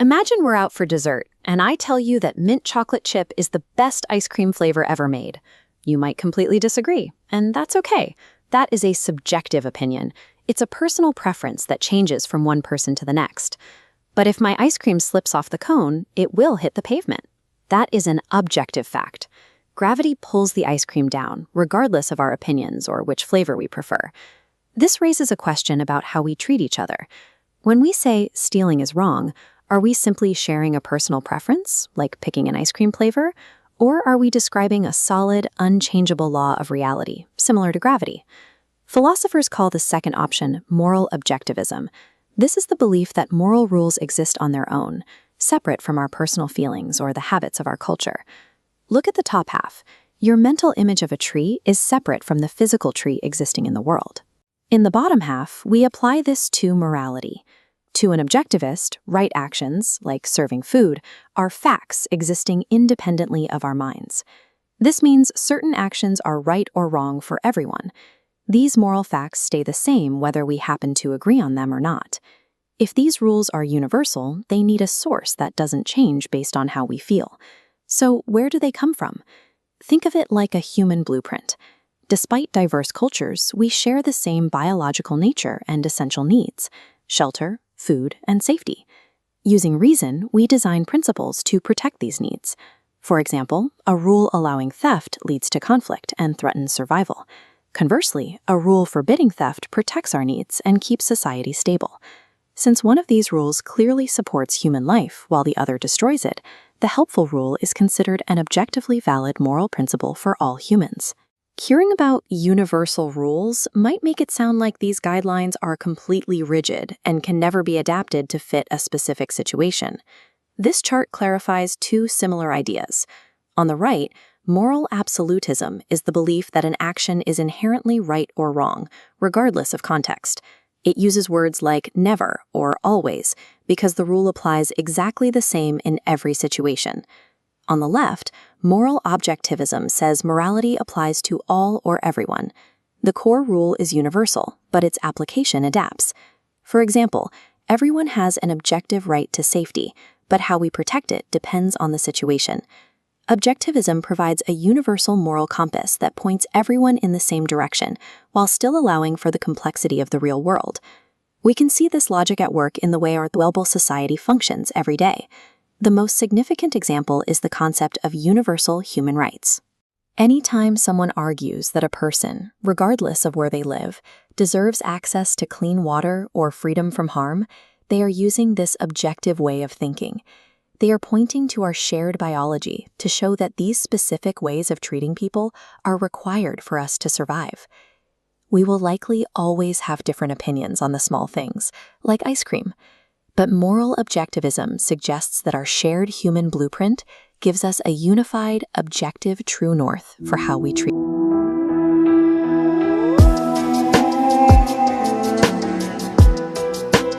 Imagine we're out for dessert, and I tell you that mint chocolate chip is the best ice cream flavor ever made. You might completely disagree, and that's okay. That is a subjective opinion. It's a personal preference that changes from one person to the next. But if my ice cream slips off the cone, it will hit the pavement. That is an objective fact. Gravity pulls the ice cream down, regardless of our opinions or which flavor we prefer. This raises a question about how we treat each other. When we say stealing is wrong, are we simply sharing a personal preference, like picking an ice cream flavor? Or are we describing a solid, unchangeable law of reality, similar to gravity? Philosophers call the second option moral objectivism. This is the belief that moral rules exist on their own, separate from our personal feelings or the habits of our culture. Look at the top half. Your mental image of a tree is separate from the physical tree existing in the world. In the bottom half, we apply this to morality. To an objectivist, right actions, like serving food, are facts existing independently of our minds. This means certain actions are right or wrong for everyone. These moral facts stay the same whether we happen to agree on them or not. If these rules are universal, they need a source that doesn't change based on how we feel. So where do they come from? Think of it like a human blueprint. Despite diverse cultures, we share the same biological nature and essential needs: shelter, food, and safety. Using reason, we design principles to protect these needs. For example, a rule allowing theft leads to conflict and threatens survival. Conversely, a rule forbidding theft protects our needs and keeps society stable. Since one of these rules clearly supports human life while the other destroys it, the helpful rule is considered an objectively valid moral principle for all humans. Hearing about universal rules might make it sound like these guidelines are completely rigid and can never be adapted to fit a specific situation. This chart clarifies two similar ideas. On the right, moral absolutism is the belief that an action is inherently right or wrong, regardless of context. It uses words like never or always because the rule applies exactly the same in every situation. On the left, moral objectivism says morality applies to all or everyone. The core rule is universal, but its application adapts. For example, everyone has an objective right to safety, but how we protect it depends on the situation. Objectivism provides a universal moral compass that points everyone in the same direction, while still allowing for the complexity of the real world. We can see this logic at work in the way our global society functions every day. The most significant example is the concept of universal human rights. Anytime someone argues that a person, regardless of where they live, deserves access to clean water or freedom from harm, they are using this objective way of thinking. They are pointing to our shared biology to show that these specific ways of treating people are required for us to survive. We will likely always have different opinions on the small things, like ice cream. But moral objectivism suggests that our shared human blueprint gives us a unified, objective true north for how we treat